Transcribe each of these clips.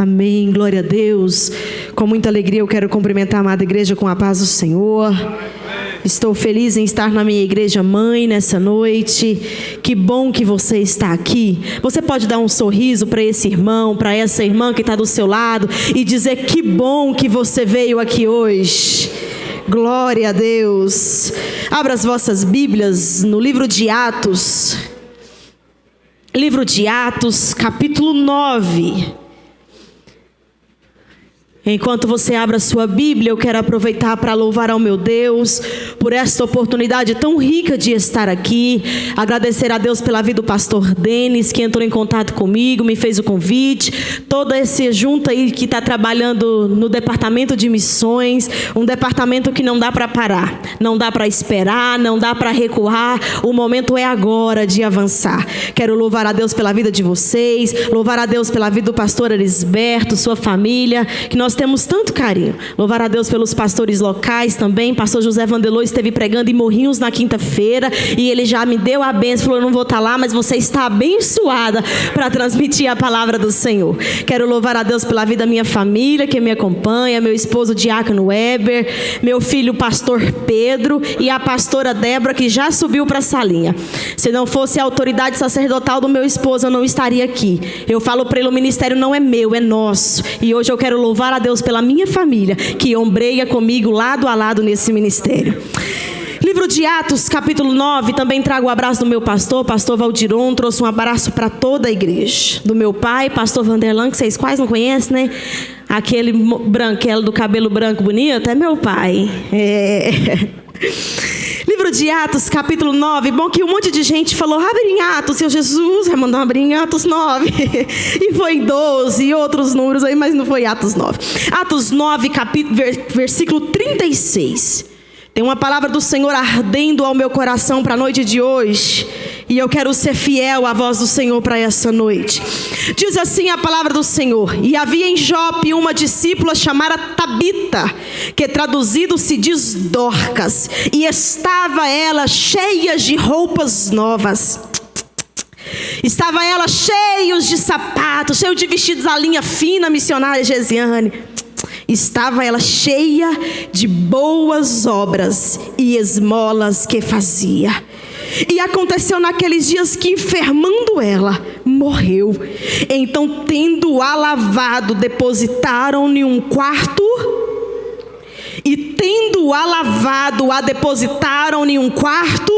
Amém, glória a Deus. Com muita alegria eu quero cumprimentar a amada igreja com a paz do Senhor. Estou feliz em estar na minha igreja mãe nessa noite. Que bom que você está aqui. Você pode dar um sorriso para esse irmão, para essa irmã que está do seu lado e dizer que bom que você veio aqui hoje. Glória a Deus. Abra as vossas Bíblias no livro de Atos. Livro de Atos, capítulo 9. Enquanto você abre a sua Bíblia, eu quero aproveitar para louvar ao meu Deus por esta oportunidade tão rica de estar aqui. Agradecer a Deus pela vida do pastor Denis, que entrou em contato comigo, me fez o convite. Toda essa junta aí que está trabalhando no departamento de missões, um departamento que não dá para parar, não dá para esperar, não dá para recuar. O momento é agora de avançar. Quero louvar a Deus pela vida de vocês, louvar a Deus pela vida do pastor Elisberto, sua família, que nós temos tanto carinho. Louvar a Deus pelos pastores locais também. Pastor José Vandelô esteve pregando em Morrinhos na quinta-feira e ele já me deu a bênção, falou: eu não vou estar lá, mas você está abençoada para transmitir a palavra do Senhor. Quero louvar a Deus pela vida da minha família que me acompanha, meu esposo Diácono Weber, meu filho pastor Pedro e a pastora Débora, que já subiu para a salinha. Se não fosse a autoridade sacerdotal do meu esposo, eu não estaria aqui. Eu falo para ele: o ministério não é meu, é nosso. E hoje eu quero louvar a Deus pela minha família, que ombreia comigo lado a lado nesse ministério. Livro de Atos, capítulo 9, também trago o abraço do meu pastor Valdiron, trouxe um abraço para toda a igreja. Do meu pai, pastor Vanderlan, que vocês quase não conhecem, né? Aquele branquelo do cabelo branco bonito, é meu pai. Livro de Atos, capítulo 9. Bom que um monte de gente falou: abre em Atos, seu Jesus vai mandar abrir em Atos 9. E foi em 12 e outros números aí, mas não foi Atos 9. Atos 9, versículo 36. Tem uma palavra do Senhor ardendo ao meu coração para a noite de hoje. E eu quero ser fiel à voz do Senhor para essa noite. Diz assim a palavra do Senhor: e havia em Jope uma discípula chamada Tabita, que traduzido se diz Dorcas, e estava ela cheia de roupas novas. Estava ela cheia de sapatos, cheia de vestidos à linha fina, missionária Gesiane. Estava ela cheia de boas obras e esmolas que fazia. E aconteceu naqueles dias que, enfermando ela, morreu. Então, tendo-a lavado, depositaram-lhe um quarto. E tendo-a lavado, a depositaram-lhe um quarto.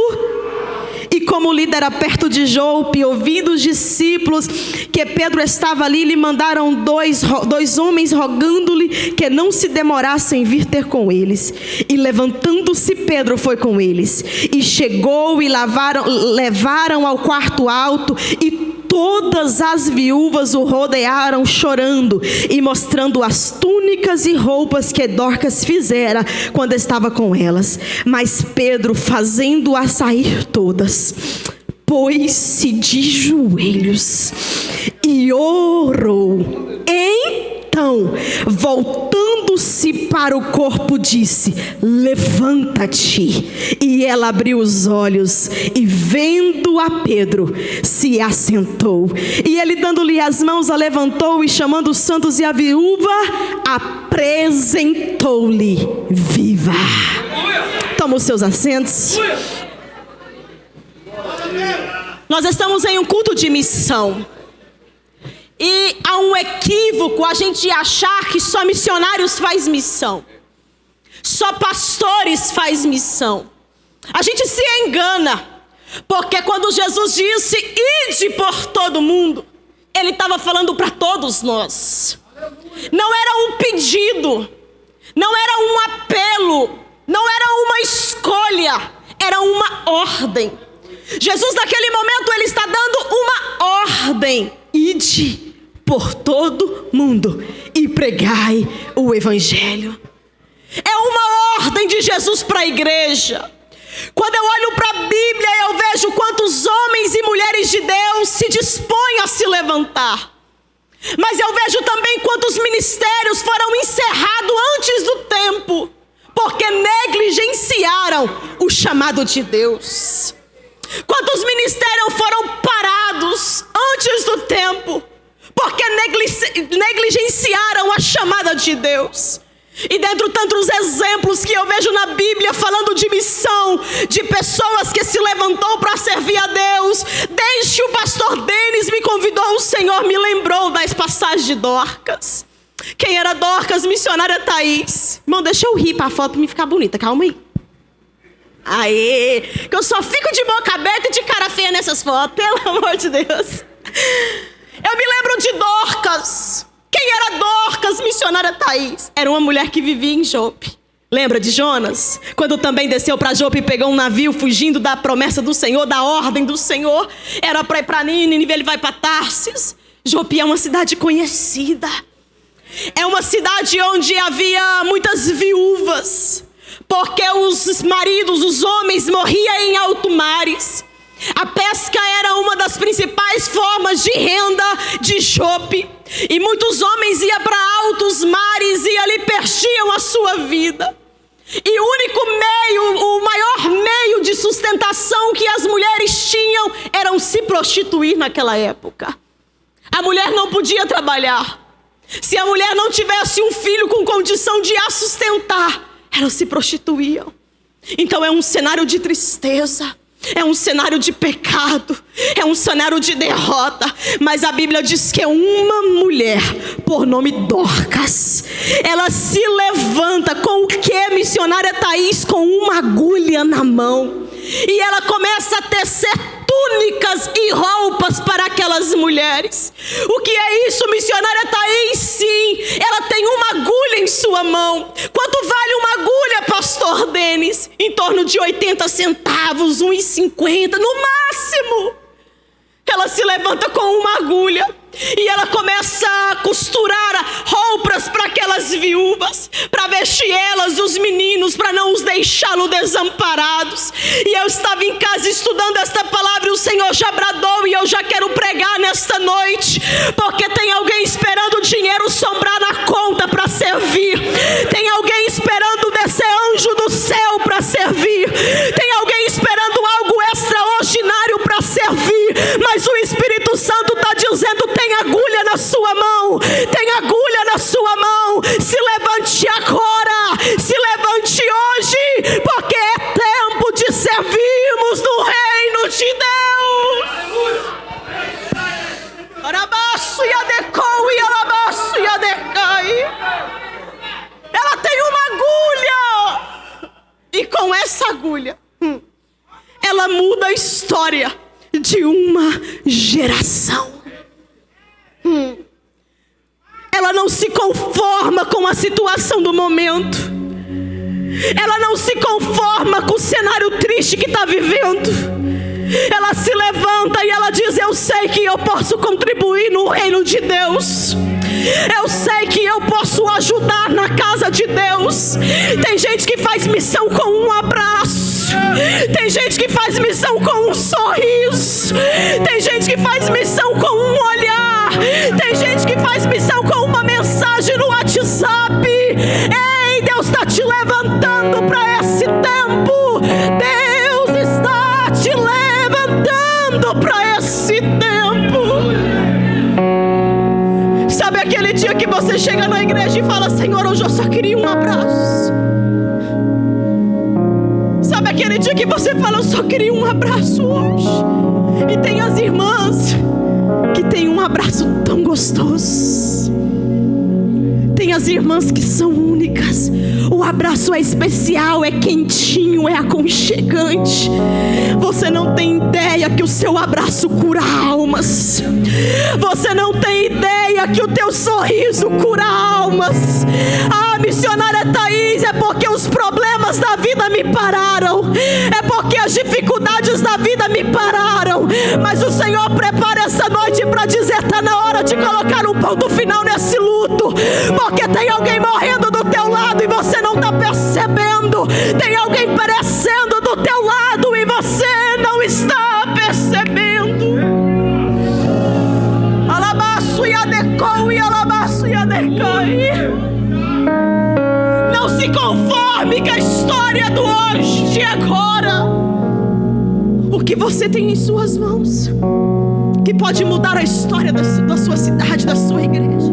E como o líder era perto de Jope, ouvindo os discípulos que Pedro estava ali, lhe mandaram dois homens rogando-lhe que não se demorassem em vir ter com eles. E levantando-se, Pedro foi com eles. E chegou e levaram ao quarto alto, e todas as viúvas o rodearam chorando e mostrando as túnicas e roupas que Dorcas fizera quando estava com elas. Mas Pedro, fazendo-a sair todas, pôs-se de joelhos e orou. Então, voltando-se para o corpo, disse: levanta-te. E ela abriu os olhos e, vendo a Pedro, se assentou. E ele, dando-lhe as mãos, a levantou e, chamando os santos e a viúva, apresentou-lhe viva. Toma os seus assentos. Nós estamos em um culto de missão. E há um equívoco a gente achar que só missionários faz missão, só pastores faz missão. A gente se engana, porque quando Jesus disse ide por todo mundo, ele estava falando para todos nós. Não era um pedido, não era um apelo, não era uma escolha, era uma ordem. Jesus naquele momento ele está dando uma ordem: ide por todo mundo e pregai o evangelho. É uma ordem de Jesus para a igreja. Quando eu olho para a Bíblia, eu vejo quantos homens e mulheres de Deus se dispõem a se levantar. Mas eu vejo também quantos ministérios foram encerrados antes do tempo, porque negligenciaram o chamado de Deus. Quantos ministérios foram parados antes do tempo, porque negligenciaram a chamada de Deus. E dentre tantos exemplos que eu vejo na Bíblia falando de missão, de pessoas que se levantou para servir a Deus, desde que o pastor Denis me convidou, o Senhor me lembrou das passagens de Dorcas. Quem era Dorcas? Missionária Thaís. Irmão, deixa eu rir para a foto me ficar bonita, calma aí. Aê, que eu só fico de boca aberta e de cara feia nessas fotos, pelo amor de Deus. Eu me lembro de Dorcas. Quem era Dorcas? Missionária Thaís. Era uma mulher que vivia em Jope. Lembra de Jonas? Quando também desceu para Jope e pegou um navio fugindo da promessa do Senhor, da ordem do Senhor. Era para ir para Nínive, ele vai para Tarsis. Jope é uma cidade conhecida. É uma cidade onde havia muitas viúvas, porque os maridos, os homens morriam em alto mares. A pesca era uma das principais formas de renda de Jope. E muitos homens iam para altos mares e ali perdiam a sua vida. E o único meio, o maior meio de sustentação que as mulheres tinham era se prostituir naquela época. A mulher não podia trabalhar. Se a mulher não tivesse um filho com condição de a sustentar, elas se prostituíam. Então é um cenário de tristeza. É um cenário de pecado, é um cenário de derrota. Mas a Bíblia diz que é uma mulher, por nome Dorcas, ela se levanta com o que, missionária Thaís? Com uma agulha na mão. E ela começa a tecer túnicas e roupas para aquelas mulheres. O que é isso, missionária Thaís? Sim, ela tem uma agulha em sua mão. Quanto vale uma agulha, pastor Denis? Em torno de 80 centavos, 1,50 no máximo. Ela se levanta com uma agulha e ela começa a costurar roupas para aquelas viúvas, para vestir elas, os meninos, para não os deixá-los desamparados. E eu estava em casa estudando esta palavra e o Senhor já bradou, e eu já quero pregar nesta noite, porque tem alguém esperando o dinheiro sobrar na conta para servir. Tem alguém esperando descer anjo do céu para servir. Tem alguém esperando algo extraordinário para servir. Mas o Espírito Santo está dizendo: tem agulha na sua mão, tem agulha na sua mão. Se levante agora, se levante hoje, porque é tempo de servirmos no reino de Deus. Arabaço e adecou e alabaço e adecai. Ela tem uma agulha, e com essa agulha ela muda a história de uma geração. Ela não se conforma com a situação do momento. Ela não se conforma com o cenário triste que está vivendo. Ela se levanta e ela diz: eu sei que eu posso contribuir no reino de Deus. Eu sei que eu posso ajudar na casa de Deus. Tem gente que faz missão com um abraço. Tem gente que faz missão com um sorriso. Tem gente que faz missão com um olhar. Tem gente que faz missão com uma mensagem no WhatsApp. Ei, Deus está te levantando para esse tempo. Deus está te levantando para esse tempo. Sabe aquele dia que você chega na igreja e fala: Senhor, hoje eu só queria um abraço. Sabe aquele dia que você fala: eu só queria um abraço hoje. E tem as irmãs que tem um abraço tão gostoso. Tem as irmãs que são únicas. O abraço é especial, é quentinho, é aconchegante. Você não tem ideia que o seu abraço cura almas. Você não tem ideia que o teu sorriso cura almas. Ah, missionária Thaís, é porque os problemas da vida me pararam. É porque as dificuldades da vida me pararam. Mas o Senhor prepara essa noite para dizer: está na hora de colocar um ponto final nesse luto. Porque tem alguém morrendo do teu lado e você não está percebendo. Tem alguém perecendo do teu lado e você não está percebendo. Alabaço e adecou e alabaço e adecai. Não se conforme com a história do hoje, de agora. O que você tem em suas mãos que pode mudar a história da sua cidade, da sua igreja.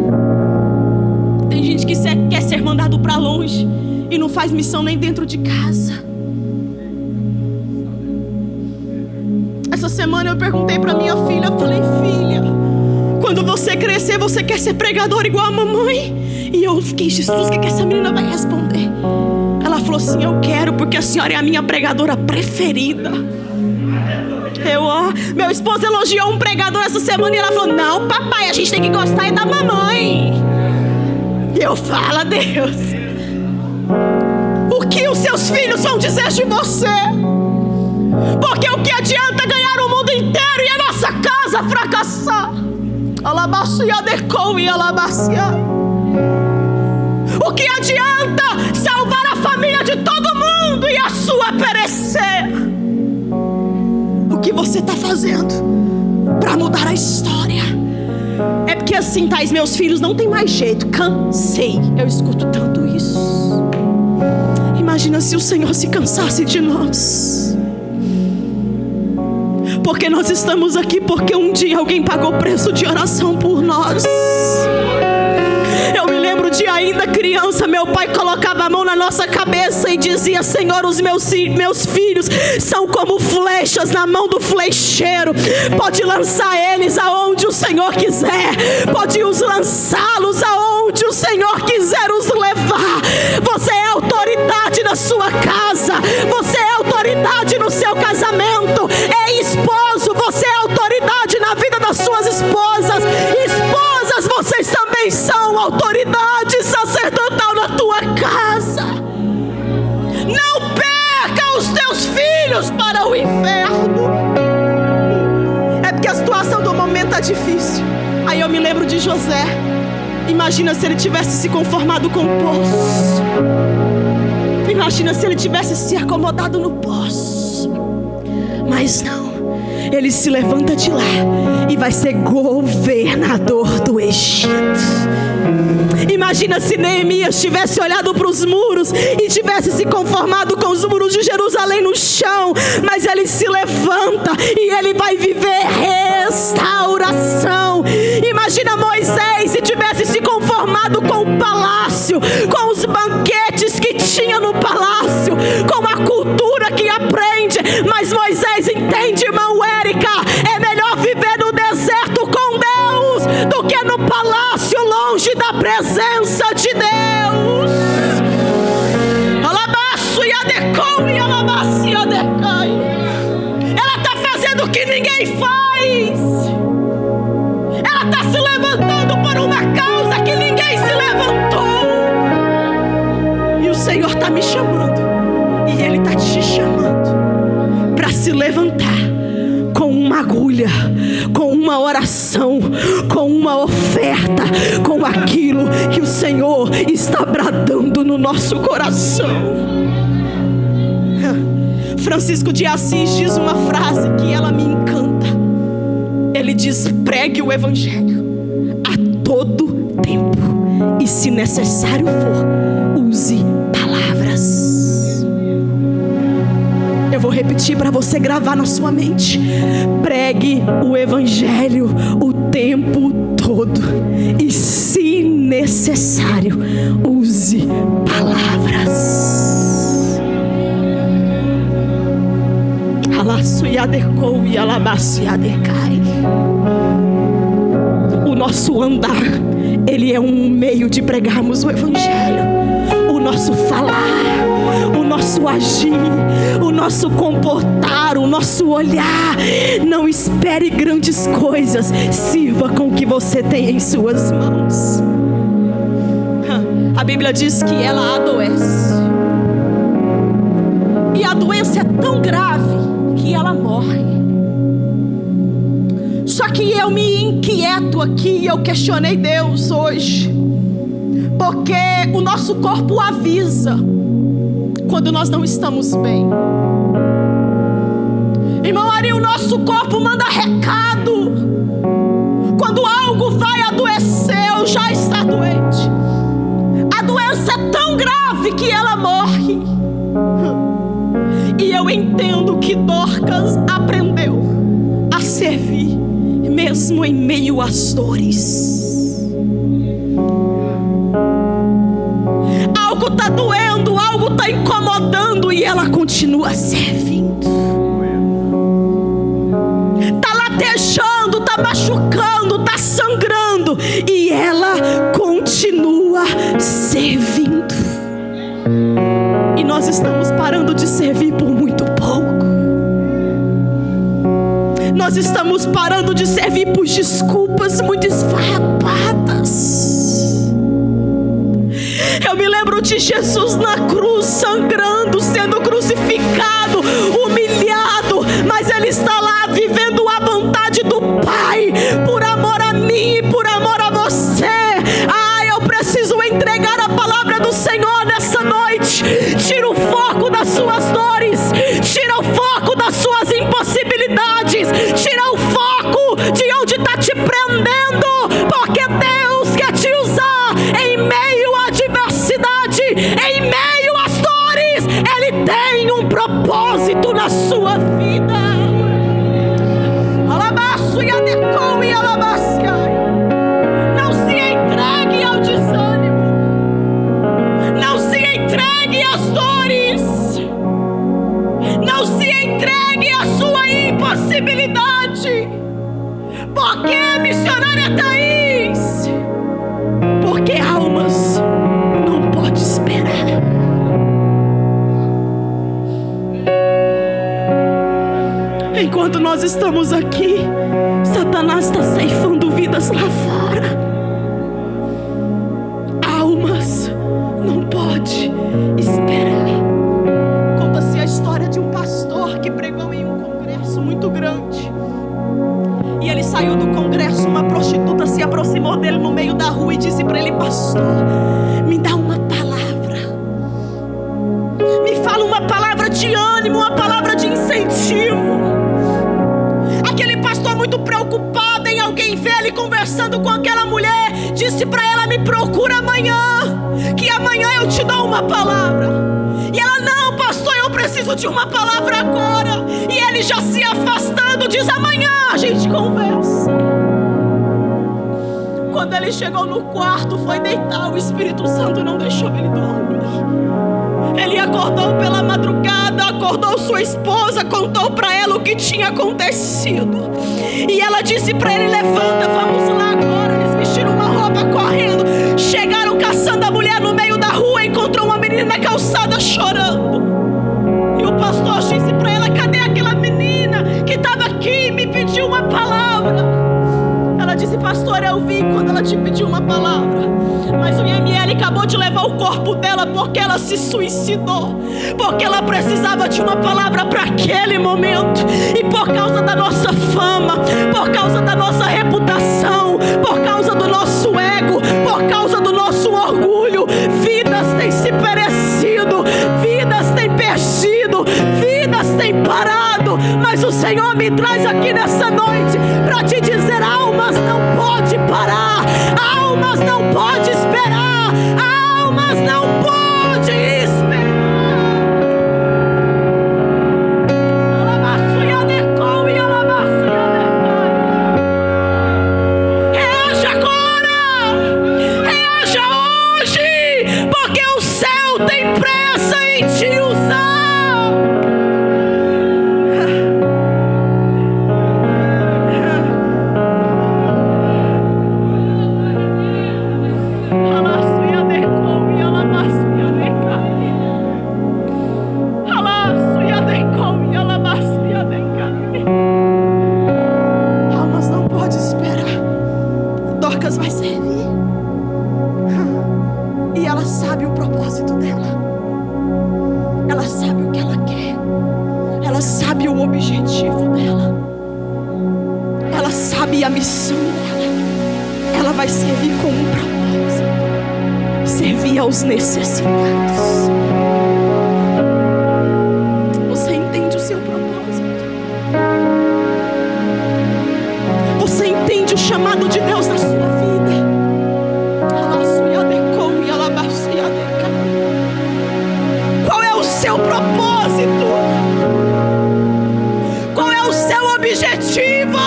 Tem gente que quer ser mandado para longe e não faz missão nem dentro de casa. Essa semana eu perguntei para minha filha, eu falei: filha, quando você crescer, você quer ser pregadora igual a mamãe? E eu fiquei: Jesus, o que essa menina vai responder? Ela falou assim: eu quero, porque a senhora é a minha pregadora preferida. Meu esposo elogiou um pregador essa semana e ela falou: não, papai, a gente tem que gostar da mamãe. E eu falo: Deus, o que os seus filhos vão dizer de você? Porque o que adianta ganhar o mundo inteiro e a nossa casa fracassar? O que adianta salvar a família de todo mundo e a sua perecer? O que você está fazendo para mudar a história? É porque assim, Thais, meus filhos não tem mais jeito. Cansei. Eu escuto tanto isso. Imagina se o Senhor se cansasse de nós. Porque nós estamos aqui porque um dia alguém pagou preço de oração por nós. Eu me lembro de ainda criança, meu pai colocava a mão na nossa cabeça e dizia: Senhor, os meus filhos são como flechas na mão do flecheiro. Pode lançar eles aonde o Senhor quiser. Pode lançá-los aonde o Senhor quiser os levar. Você é autoridade na sua casa. Você é autoridade no seu casamento. É esposo, você é autoridade na vida das suas esposas. Esposas, vocês também são autoridade sacerdotal na tua casa. Não perca os teus filhos para o inferno. É porque a situação do momento está difícil. Aí eu me lembro de José. Imagina se ele tivesse se conformado com o poço. Imagina se ele tivesse se acomodado no poço. Mas não. Ele se levanta de lá e vai ser governador do Egito. Imagina se Neemias tivesse olhado para os muros e tivesse se conformado com os muros de Jerusalém no chão. Mas ele se levanta e ele vai viver restauração. Imagina Moisés se tivesse se conformado com o palácio, com os banquetes que tinha no palácio, com a cultura que aprende. Mas Moisés entende, irmão Érica, é melhor viver no deserto com Deus do que no palácio longe da presença de Deus. Ela está fazendo o que ninguém faz. Ela está se levantando por uma causa que ninguém se levantou. E o Senhor está me chamando, e Ele está te chamando para se levantar com uma agulha, com uma oração, com uma oferta, com aquilo que o Senhor está bradando no nosso coração. Francisco de Assis diz uma frase que ela me encanta. Ele diz: pregue o evangelho a todo tempo, e se necessário for, use palavras. Eu vou repetir para você gravar na sua mente: pregue o evangelho o tempo todo, e se necessário, use palavras. O nosso andar, ele é um meio de pregarmos o evangelho. O nosso falar, o nosso agir, o nosso comportar, o nosso olhar. Não espere grandes coisas, sirva com o que você tem em suas mãos. A Bíblia diz que ela adoece, e a doença é tão grave que ela morre. Só que eu me inquieto aqui, eu questionei Deus hoje, porque o nosso corpo avisa quando nós não estamos bem. Irmão Ari, o nosso corpo manda recado quando algo vai adoecer ou já está doente. A doença é tão grave que ela morre. E eu entendo que Dorcas aprendeu a servir mesmo em meio às dores. Algo está doendo, algo está incomodando, e ela continua servindo. Está latejando, está machucando, está sangrando, e ela continua servindo. E nós estamos parando de servir por muito pouco. Nós estamos parando de servir por desculpas muito esfarrapadas. Eu me lembro de Jesus na cruz, sangrando, sendo crucificado, humilhado, mas Ele está lá vivendo a vontade do Pai, por amor a mim e por amor a você. Eu preciso entregar a palavra do Senhor nessa noite. Tira o foco das suas dores, tira o foco das suas impossibilidades, tira o foco de onde está te prendendo, porque Deus quer te usar em meio à adversidade, em meio às dores. Ele tem um propósito na sua vida. Alabaço e adecou e alabacia. Não se entregue ao desânimo, não se entregue às dores, não se entregue à sua impossibilidade. Por que, missionária Thaís? Porque almas não podem esperar. Enquanto nós estamos aqui, Satanás está ceifando vidas lá fora. Almas não podem esperar. Conta-se a história de um pastor que pregou em um congresso muito grande. E ele saiu do congresso, uma prostituta se aproximou dele no meio da rua e disse para ele: pastor, me dá uma palavra, me fala uma palavra de ânimo, uma palavra de incentivo. Aquele pastor, muito preocupado em alguém ver ele conversando com aquela mulher, disse para ela: me procura amanhã, que amanhã eu te dou uma palavra. E ela: não, pastor, eu preciso de uma palavra agora. E ele já se afastando, diz: amanhã a gente conversa. Quando ele chegou no quarto, foi deitar, o Espírito Santo não deixou ele dormir. Ele acordou pela madrugada, acordou sua esposa, contou para ela o que tinha acontecido. E ela disse para ele: levanta, vamos lá agora. Eles vestiram uma roupa correndo, chegaram caçando a mulher no meio da rua, encontrou uma menina na calçada chorando. E o pastor disse para ela: cadê aquela menina que estava aqui e me pediu uma palavra? Ela disse: pastor, eu vi quando ela te pediu uma palavra, mas o IML acabou de levar o corpo dela porque ela se suicidou, porque ela precisava de uma palavra para aquele momento. E por causa da nossa fama, por causa da nossa reputação, por causa do nosso ego, por causa do nosso orgulho, vidas têm se perecido, vidas têm perdido, vidas têm parado. Mas o Senhor me traz aqui nessa noite para te dizer: almas não pode parar, almas não pode esperar, almas não pode esperar. Reaja agora, reaja hoje, porque o céu tem pressa em te usar. Almas não pode esperar. Dorcas vai servir, e ela sabe o propósito dela, ela sabe o que ela quer, ela sabe o objetivo dela, ela sabe a missão dela. Ela vai servir com um propósito: servir aos necessitados. Você entende o seu propósito? Você entende o chamado de Deus na sua vida? Qual é o seu propósito? Qual é o seu objetivo?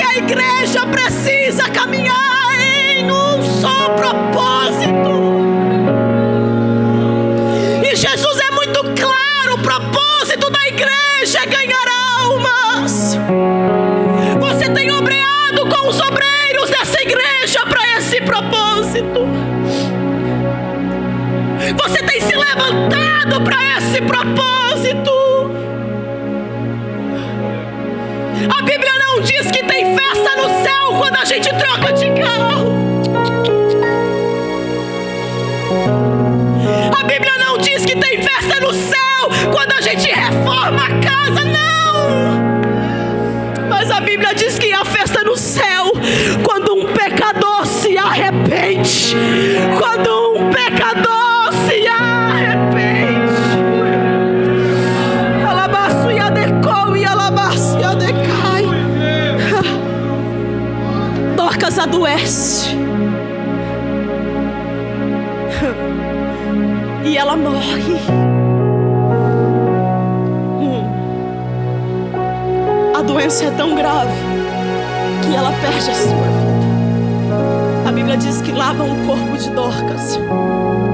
a igreja precisa caminhar em um só propósito. E Jesus é muito claro: o propósito da igreja é ganhar almas. Você tem obreado com os obreiros dessa igreja para esse propósito. Você tem se levantado para esse propósito. A Bíblia não diz que tem festa no céu quando a gente troca de carro. A Bíblia não diz que tem festa no céu quando a gente reforma a casa, não. Mas a Bíblia diz que há festa no céu quando um pecador se arrepende. Quando um pecador se arrepende. Alabaço e adecou e alabaço e adecai. Dorcas adoece. E ela morre. A doença é tão grave que ela perde a sua vida. A Bíblia diz que lavam o corpo de Dorcas.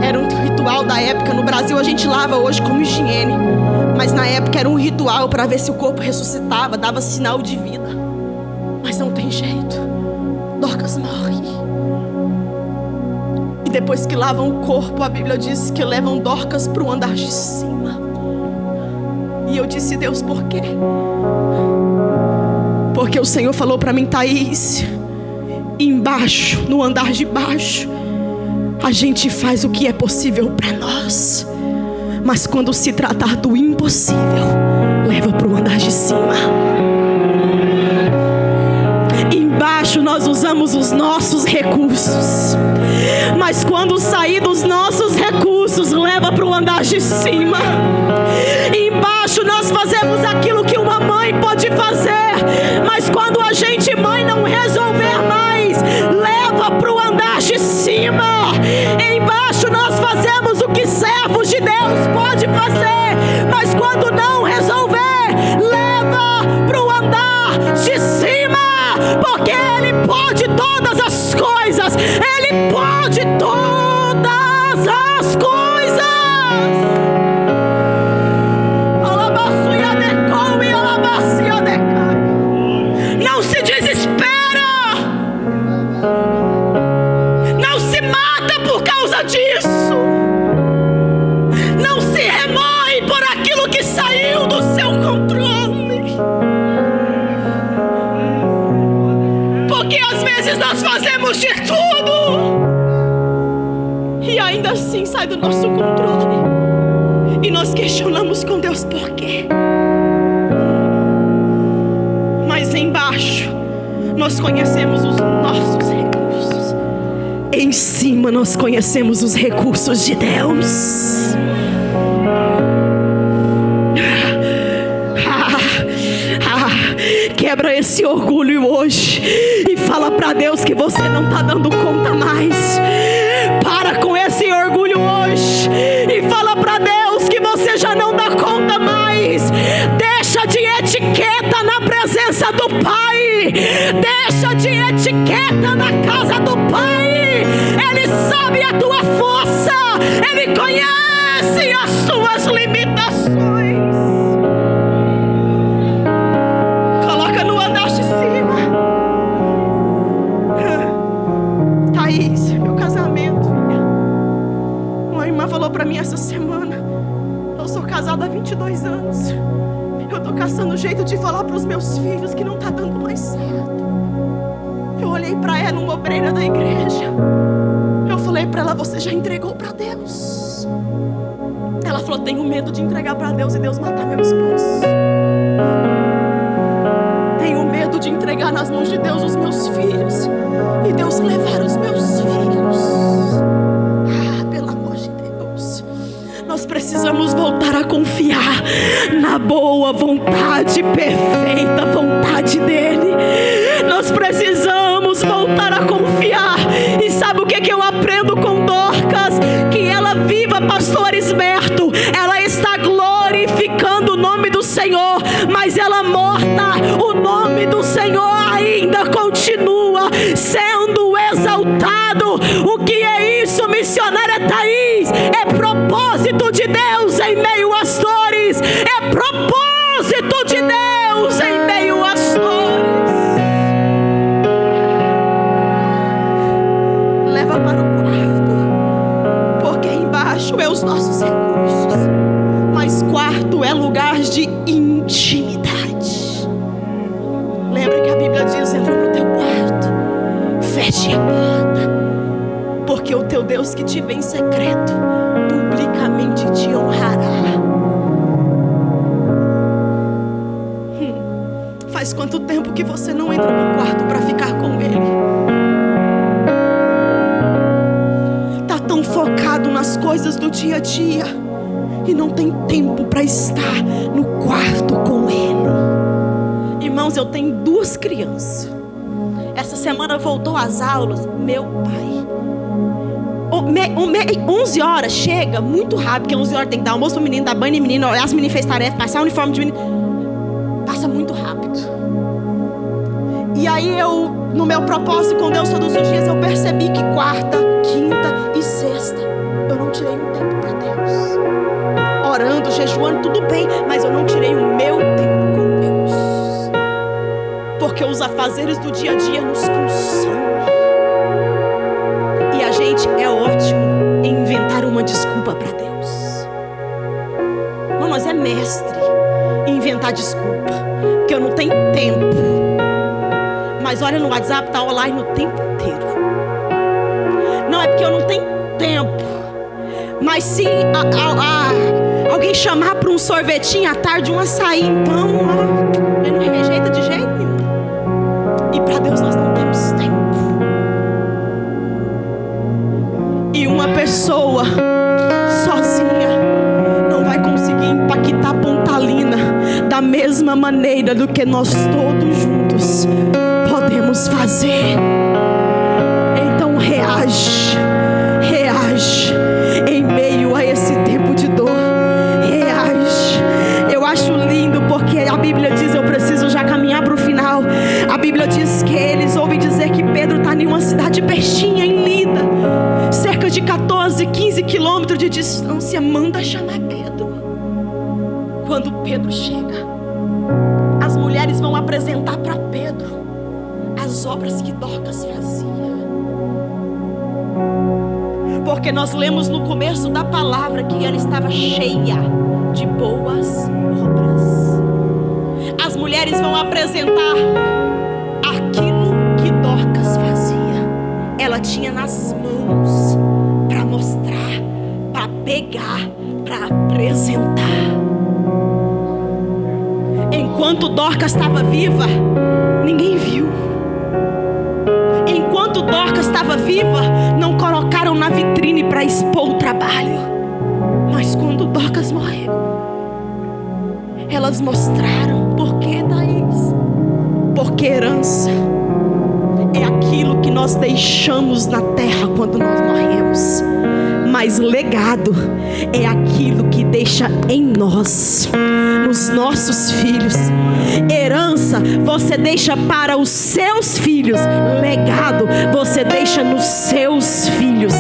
Era um ritual da época. No Brasil a gente lava hoje como higiene, mas na época era um ritual para ver se o corpo ressuscitava, dava sinal de vida. Mas não tem jeito, Dorcas morre. E depois que lavam o corpo, a Bíblia diz que levam Dorcas para o andar de cima. E eu disse: Deus, por quê? Porque o Senhor falou para mim: Thaís, embaixo, no andar de baixo, a gente faz o que é possível para nós, mas quando se tratar do impossível, leva para o andar de cima. Embaixo nós usamos os nossos recursos, mas quando sair dos nossos recursos, leva para o andar de cima. Embaixo nós fazemos aquilo que uma mãe pode fazer, mas quando a gente, mãe, não resolver mais, leva para o andar de cima. Embaixo nós fazemos o que servos de Deus pode fazer, mas quando não resolver, leva para o andar de cima. Porque Ele pode todas as coisas. Ele pode todas as coisas. Alabaço e adecou e alabaço e adecai. Não se desespera. Não se mata por causa disso. Não se remói por aquilo que saiu do seu controle. Porque às vezes nós fazemos de tudo e ainda assim sai do nosso controle. E nós questionamos com Deus por quê. Mas embaixo nós conhecemos os nossos recursos. Em cima nós conhecemos os recursos de Deus. Quebra esse orgulho hoje e fala para Deus que você não está dando conta mais. Para com esse orgulho hoje e fala para Deus que você já não dá conta mais. Deixa de etiqueta na presença do Pai. Deixa de etiqueta na casa do Pai. Ele sabe a tua força. Ele conhece as suas limitações. Thaís, meu casamento, filha. Uma irmã falou pra mim essa semana: eu sou casada há 22 anos. Eu tô caçando jeito de falar pros meus filhos que não tá dando mais certo. Eu olhei pra ela, uma obreira da igreja. Eu falei pra ela: você já entregou pra Deus? Ela falou: tenho medo de entregar pra Deus e Deus matar meu esposo. Tenho medo de entregar nas mãos de Deus os meus filhos e Deus levar os meus filhos. Pelo amor de Deus, nós precisamos voltar a confiar na boa vontade, perfeita vontade dEle. Nós precisamos voltar a confiar. E sabe o que eu aprendo com Dorcas? Que ela viva, pastor Esmerto, ela está glorificando o nome do Senhor, mas ela morta, o nome do Senhor ainda às dores, é propósito de Deus em meio às dores. Leva para o quarto, porque embaixo é os nossos recursos, mas quarto é lugar de intimidade. Lembra que a Bíblia diz: entra no teu quarto, feche a porta, porque o teu Deus que te vê em secreto publicamente te honrará. Faz quanto tempo que você não entra no quarto para ficar com Ele? Tá tão focado nas coisas do dia a dia e não tem tempo para estar no quarto com Ele. Irmãos, eu tenho 2 crianças. Essa semana voltou às aulas. Meu pai, 11 horas chega muito rápido, porque 11 horas tem que dar almoço pro menino, dar banho no menino, olhar as meninas fez tarefa, passar o uniforme de menino. Passa muito rápido. E aí eu, no meu propósito com Deus todos os dias, eu percebi que quarta, quinta e sexta eu não tirei um tempo para Deus. Orando, jejuando, tudo bem, mas eu não tirei o meu tempo com Deus, porque os afazeres do dia a dia nos consomem. E a gente é ótimo em inventar uma desculpa para Deus. Não, nós é mestre em inventar desculpa, porque eu não tenho tempo. Mas olha no WhatsApp, tá online o tempo inteiro. Não, é porque eu não tenho tempo. Mas se alguém chamar para um sorvetinho à tarde, um açaí, então ele não rejeita de jeito nenhum. E para Deus nós não temos tempo. E uma pessoa sozinha não vai conseguir impactar Pontalina da mesma maneira do que nós todos juntos podemos fazer. Então reage em meio a esse tempo de dor. Reage. Eu acho lindo porque a Bíblia diz, eu preciso já caminhar para o final. A Bíblia diz que eles ouvem dizer que Pedro está em uma cidade pertinha, em Lida, cerca de 14, 15 quilômetros de distância. Manda chamar Pedro. Quando Pedro chega, as mulheres vão apresentar para Pedro as obras que Dorcas fazia. Porque nós lemos no começo da palavra que ela estava cheia de boas obras. As mulheres vão apresentar aquilo que Dorcas fazia. Ela tinha nas mãos para mostrar, para pegar, para apresentar. Enquanto Dorcas estava viva, ninguém viu. Enquanto Dorcas estava viva, não colocaram na vitrine para expor o trabalho. Mas quando Dorcas morreu, elas mostraram. Por quê, Thaís? Porque herança é aquilo que nós deixamos na terra quando nós morremos. Mas legado é aquilo que deixa em nós, nos nossos filhos. Herança você deixa para os seus filhos. Legado você deixa nos seus filhos.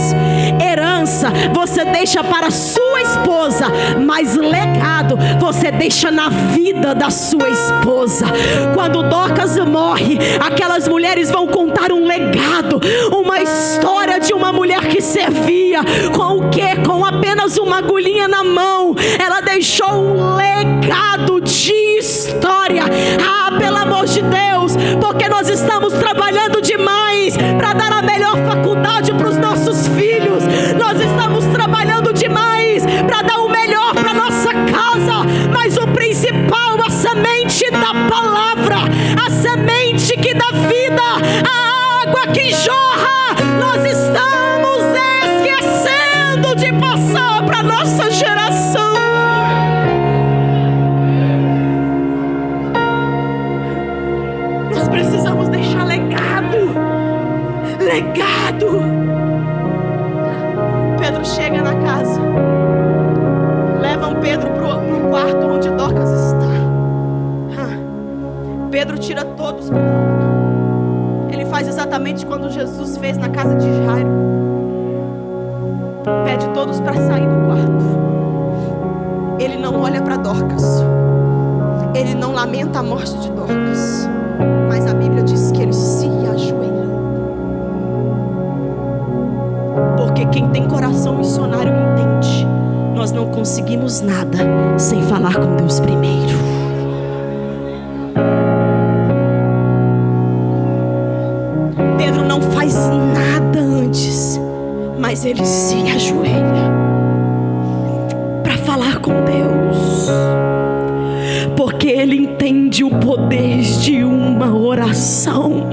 Herança você deixa para a sua esposa, mas legado você deixa na vida da sua esposa. Quando Dorcas morre, aquelas mulheres vão contar um legado, uma história de uma mulher que servia com o quê? Com apenas uma agulhinha na mão. Ela deixou um legado de história. Ah, pelo amor de Deus, porque nós estamos trabalhando demais para dar a melhor faculdade para os nossos filhos. Nós estamos trabalhando demais para dar o melhor para nossa casa. Mas o principal, a semente da palavra, a semente que dá vida, a água que jorra, nós estamos esquecendo de passar para nossa geração. Nós precisamos deixar legado. Pedro chega na casa, levam Pedro pro quarto onde Dorcas está. Pedro tira todos para fora. Ele faz exatamente quando Jesus fez na casa de Jairo. Pede todos para sair do quarto. Ele não não olha para Dorcas, ele não lamenta a morte de Dorcas, mas a Bíblia diz que ele se ajoelha. Porque quem tem coração missionário entende: nós não conseguimos nada sem falar com Deus primeiro. Pedro não faz nada antes, mas ele se ajoelha para falar com Deus, porque ele entende o poder de uma oração.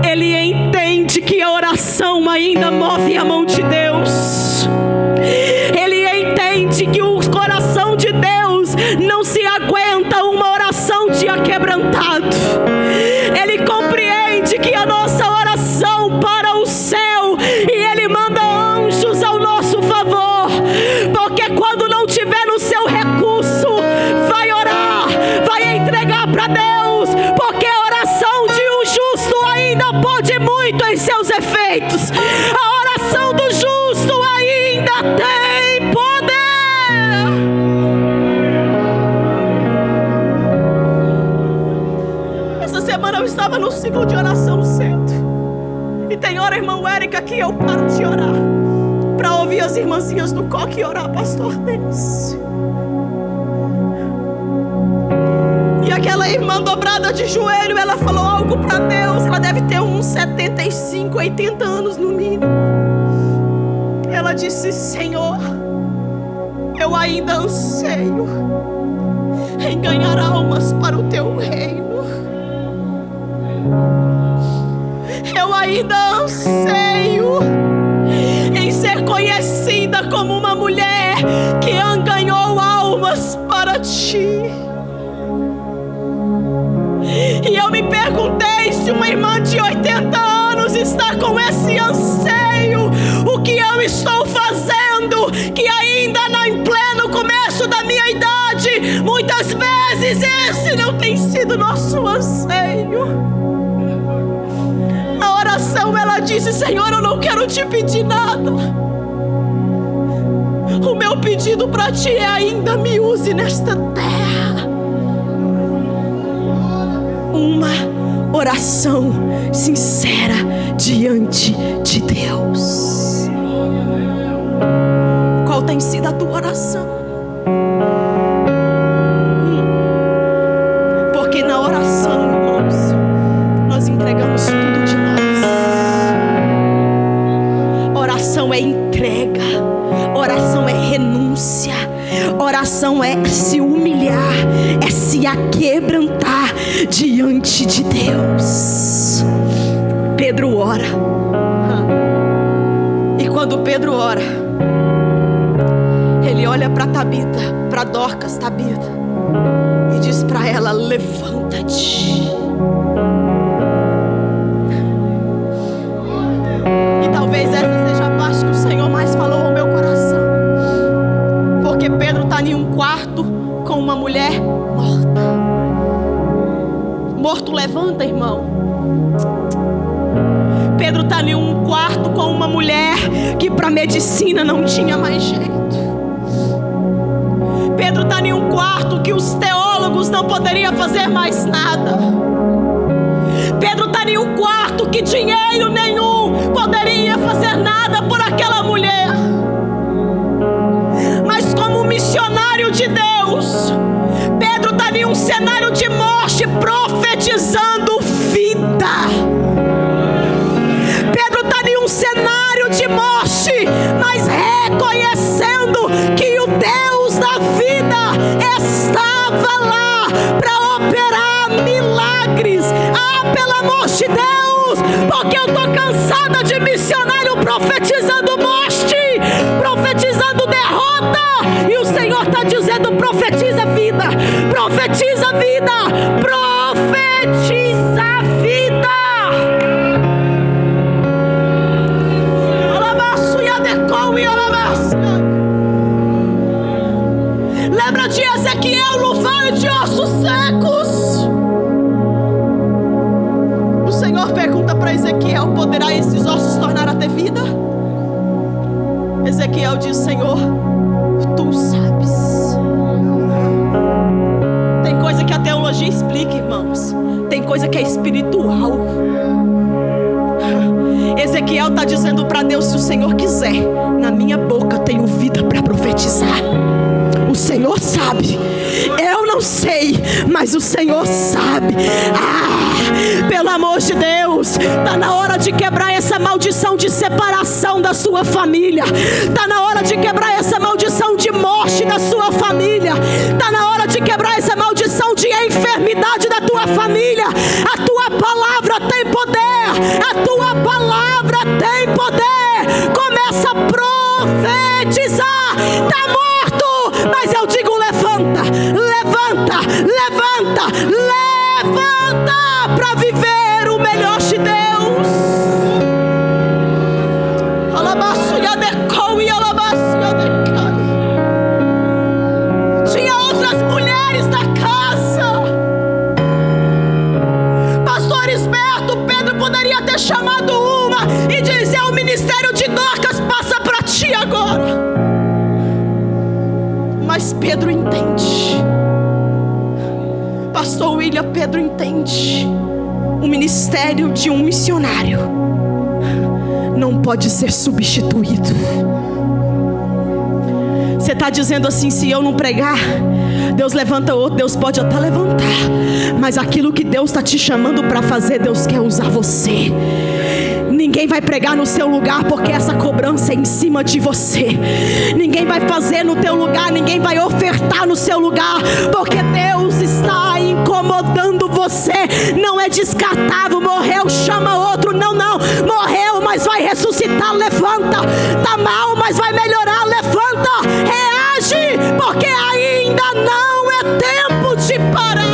Ele entende que a oração ainda move a mão de Deus. Ele entende que o coração de Deus não se aguenta uma oração de aquebrantado. Ele compreende que a nossa oração para o céu, e Ele manda anjos ao nosso favor, porque quando não tiver no seu recurso, vai orar, vai entregar para Deus, porque a oração de um justo ainda pode muito em seus efeitos. A oração do justo ainda tem poder. Essa semana eu estava no ciclo de oração cedo, e tem hora, irmão Érica, que eu paro de orar para ouvir as irmãzinhas do coque orar, pastor Denis. E aquela irmã dobrada de joelho, ela falou algo para Deus. Ela deve ter uns 75, 80 anos no mínimo. Ela disse: Senhor, eu ainda anseio em ganhar almas para o teu reino. Eu ainda anseio em ser conhecida como uma mulher que ganhou almas para ti. E eu me perguntei se uma irmã de 80 anos está com esse anseio. O que eu estou fazendo, que ainda em pleno começo da minha idade, muitas vezes esse não tem sido nosso anseio. Na oração ela disse: Senhor, eu não quero te pedir nada. O meu pedido para ti é: ainda me use nesta terra. Uma oração sincera diante de Deus. Qual tem sido a tua oração? Porque na oração, irmãos, nós entregamos tudo de nós. Oração é entrega, oração é renúncia, oração é se humilhar, é se aquebrantar diante de Deus. Pedro ora, e quando Pedro ora, ele olha para Tabita, para Dorcas, Tabita, e diz para ela: levanta-te. E talvez essa seja a parte que o Senhor mais falou ao meu coração, porque Pedro está em um quarto com uma mulher morta. Morto levanta, irmão. Pedro está em um quarto com uma mulher que para medicina não tinha mais jeito. Pedro está em um quarto que os teólogos não poderiam fazer mais nada. Pedro está em um quarto que dinheiro nenhum poderia fazer nada por aquela mulher. Mas como missionário de Deus, Pedro está em um cenário de morte, profetizando vida. Pedro está em um cenário de morte, mas reconhecendo que o Deus da vida estava lá para operar milagres. Pelo amor de Deus, porque eu estou cansada de missionário profetizando morte, profetizando derrota, e o Senhor está dizendo: profetiza vida, profetiza vida, profetiza vida. Lembra de Ezequiel no vale de ossos secos? O Senhor pergunta para Ezequiel: poderá esses ossos tornar a ter vida? Ezequiel diz: Senhor, Tu sabes. Tem coisa que a teologia explica, irmãos. Tem coisa que é espiritual. Ezequiel está dizendo para Deus: se o Senhor quiser, na minha boca tenho vida para profetizar. O Senhor sabe. Eu não sei, mas o Senhor sabe. Pelo amor de Deus, está na hora de quebrar essa maldição de separação da sua família. Está na hora de quebrar essa maldição de morte da sua família. Está na hora de quebrar essa maldição de enfermidade da tua família. A tua palavra tem poder. A tua palavra tem poder. Começa a profetizar. Está morto, mas eu digo: levanta, levanta, levanta, levanta para viver o melhor de Deus. Tinha outras mulheres na casa. Pastor esperto, Pedro poderia ter chamado uma e dizer: o ministério de Dorcas passa para ti agora. Mas Pedro entende. Pastor William, Pedro entende. O ministério de um missionário não pode ser substituído. Você está dizendo assim: se eu não pregar, Deus levanta outro. Deus pode até levantar, mas aquilo que Deus está te chamando para fazer, Deus quer usar você. Ninguém vai pregar no seu lugar, porque essa cobrança é em cima de você. Ninguém vai fazer no teu lugar, ninguém vai ofertar no seu lugar, porque Deus está incomodando você. Não é descartável. Morreu, chama outro. Não, morreu, mas vai ressuscitar. Levanta. Tá mal, mas vai melhorar. Levanta, reage, porque ainda não é tempo de parar.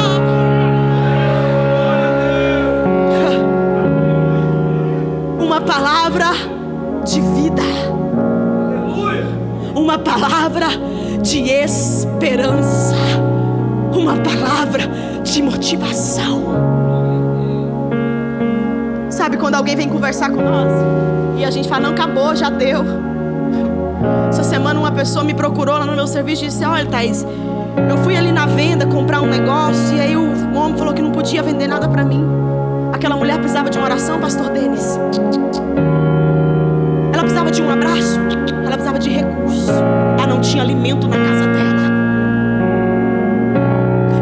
Uma palavra de vida, uma palavra de esperança, uma palavra de motivação. Sabe quando alguém vem conversar com nós e a gente fala: não, acabou, já deu. Essa semana uma pessoa me procurou lá no meu serviço e disse: olha, Thaís, eu fui ali na venda comprar um negócio, e aí o homem falou que não podia vender nada para mim. Aquela mulher precisava de uma oração, pastor Denis. Ela precisava de um abraço. Ela precisava de recurso. Ela não tinha alimento na casa dela.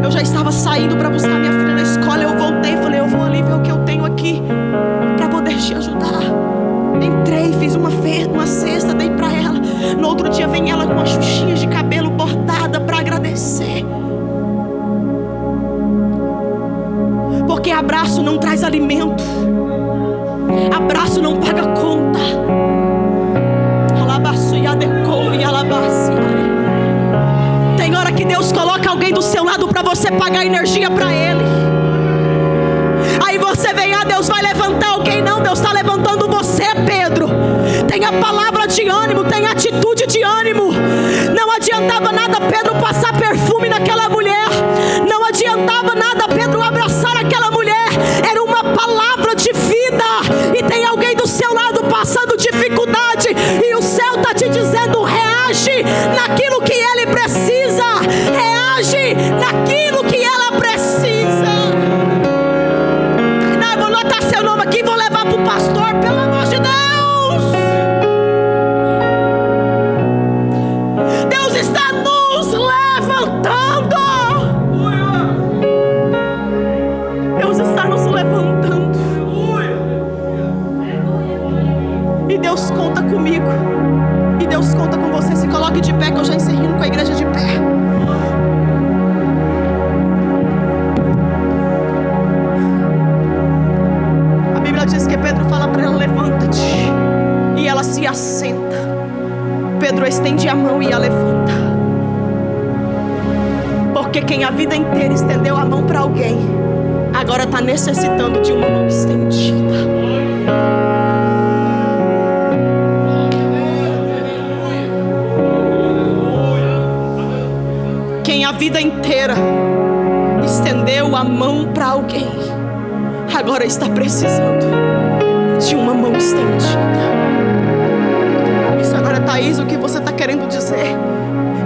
Eu já estava saindo para buscar minha filha na escola. Eu voltei e falei: eu vou ali ver o que eu tenho aqui para poder te ajudar. Entrei, fiz uma cesta, dei para ela. No outro dia vem ela com uma xuxinha de cabelo bordada para agradecer. Porque abraço não traz alimento. Abraço não paga conta. Tem hora que Deus coloca alguém do seu lado para você pagar energia para Ele. Aí você vem: Deus vai levantar alguém. Não, Deus está levantando você, Pedro. Tenha palavra de ânimo, tenha atitude de ânimo. Não adiantava nada Pedro passar perfume naquela mulher. Não adiantava nada Pedro abraçar aquela mulher. Era uma palavra de vida. E tem alguém do seu lado passando dificuldade, e o céu está te dizendo: reage naquilo que ele precisa. Reage naquilo que ela precisa. Não, eu vou anotar seu nome aqui e vou levar para o pastor, pelo amor de Deus. Deus está nos levantando. Deus está nos levantando. E Deus conta comigo. E Deus conta com você. Se coloque de pé, que eu já encerrei com a igreja de pé. A Bíblia diz que Pedro fala para ela: levanta-te. E ela se assenta. Pedro estende a mão e a levanta. Porque quem a vida inteira estendeu a mão para alguém, agora está necessitando de uma mão estendida. Quem a vida inteira estendeu a mão para alguém, agora está precisando de uma mão estendida. Missionária Thaís, o que você está querendo dizer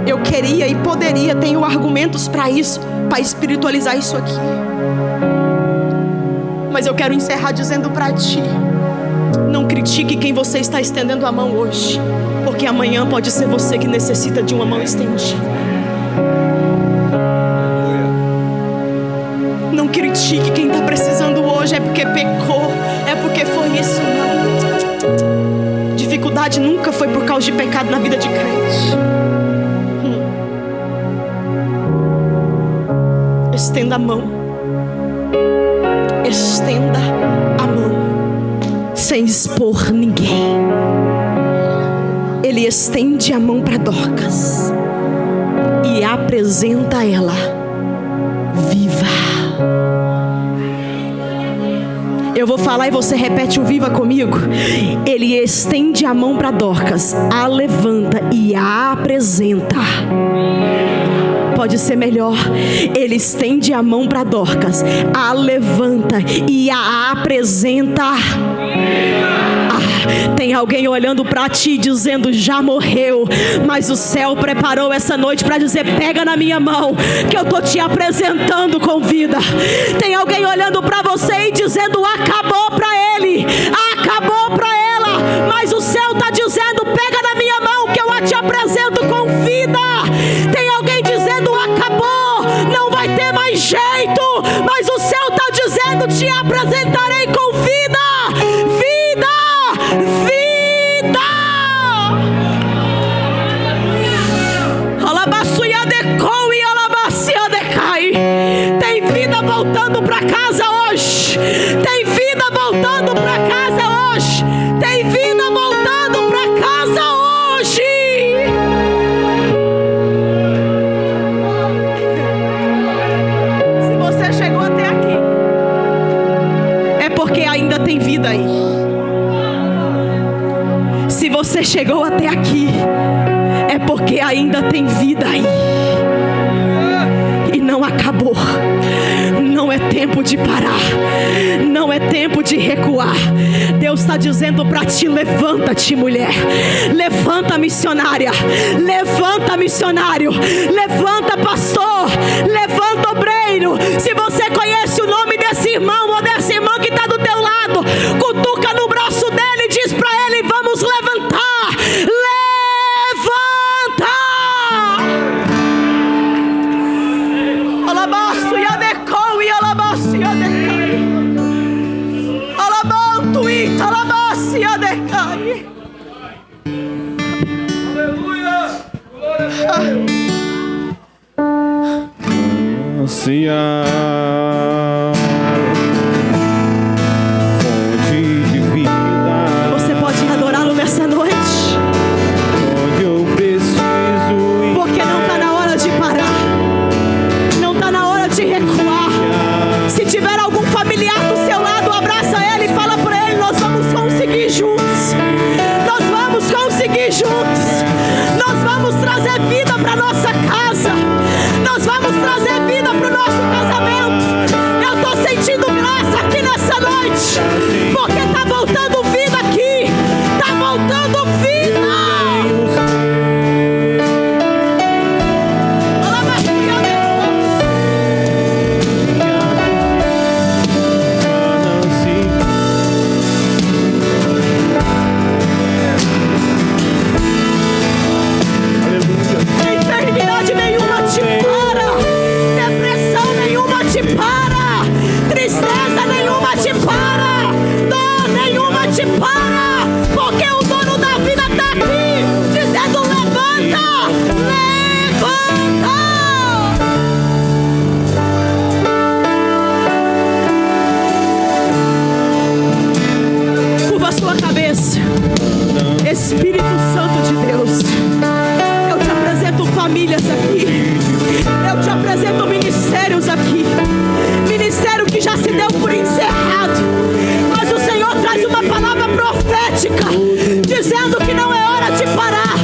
Eu queria e poderia, tenho argumentos para isso, para espiritualizar isso aqui. Mas eu quero encerrar dizendo para ti: não critique quem você está estendendo a mão hoje, porque amanhã pode ser você que necessita de uma mão estendida. Não critique quem está precisando hoje, é porque pecou, é porque foi isso. Não. Dificuldade nunca foi por causa de pecado na vida de crente. Estenda a mão. Estenda a mão, sem expor ninguém. Ele estende a mão para Dorcas e apresenta ela viva. Eu vou falar e você repete o viva comigo. Ele estende a mão para Dorcas, a levanta e a apresenta. Pode ser melhor. Ele estende a mão para Dorcas, a levanta e a apresenta. Tem alguém olhando para ti dizendo: já morreu, mas o céu preparou essa noite para dizer: pega na minha mão, que eu estou te apresentando com vida. Tem alguém olhando para você e dizendo: acabou para ele, acabou para ela, mas o céu está dizendo: pega na minha mão, que eu a te apresento com vida. Tem alguém dizendo: acabou, não vai ter mais jeito, mas o céu está dizendo: te apresentarei com vida. Tem vida voltando para casa hoje. Tem vida voltando para casa hoje. Tem vida voltando para casa hoje. Se você chegou até aqui, é porque ainda tem vida aí. Se você chegou até aqui, é porque ainda tem vida aí. E não acabou. Não é tempo de parar. Não é tempo de recuar. Deus está dizendo para ti: levanta-te, mulher. Levanta, missionária. Levanta, missionário. Levanta, pastor. Levanta, obreiro. Se você conhece o nome desse irmão ou dessa irmã que está do teu lado, cutuca no braço dele e diz para ele: vamos levantar. Fonte de vida. Você pode adorá-lo nessa noite, Onde eu preciso ir. porque não está na hora de parar, não está na hora de recuar. Se tiver algum familiar do seu lado, abraça ele e fala para ele: nós vamos conseguir juntos. Nós vamos conseguir juntos. Nós vamos trazer vida para nossa casa. Nós vamos trazer vida para o nosso casamento. Eu estou sentindo graça aqui nessa noite, porque está voltando vida aqui. Está voltando vida. Enfermidade nenhuma te para. Depressão nenhuma te para. Tristeza nenhuma te para. Dor nenhuma te para. Porque o dono da vida está aqui dizendo: levanta, levanta. Curva a sua cabeça. Espírito Santo de Deus, eu te apresento famílias aqui. Eu te apresento ministérios aqui. Ministério que já se deu por encerrado, mas o Senhor traz uma palavra profética, dizendo que não é hora de parar,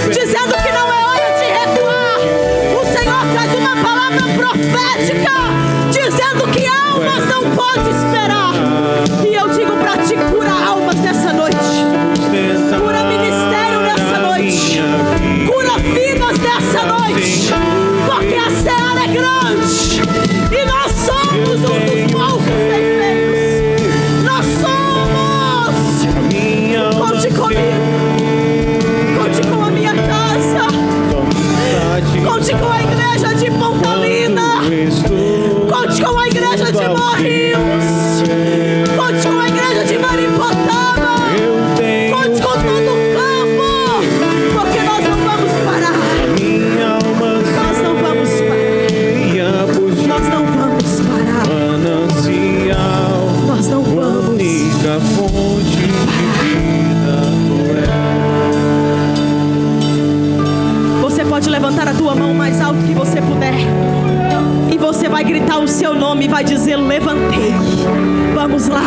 dizendo que não é hora de recuar. O Senhor traz uma palavra profética, dizendo que almas não podem esperar. E eu digo para ti: cura almas nessa noite. Cura ministério nessa noite. Cura vidas nessa noite. porque a seara é grande e nós somos um dos poucos ceifeiros. Nós somos. Conte comigo, conte com a minha casa, conte com a igreja de Pontalina, conte com a igreja de Morrinhos, conte com a igreja de Maripotaba, conte com todo o campo, porque nós não vamos parar. Nós não vamos parar. Nós não vamos parar. Nós não vamos. Única fonte de vida Você pode levantar a tua mão mais alto que você puder. E você vai gritar o seu nome e vai dizer: levantei. Vamos lá.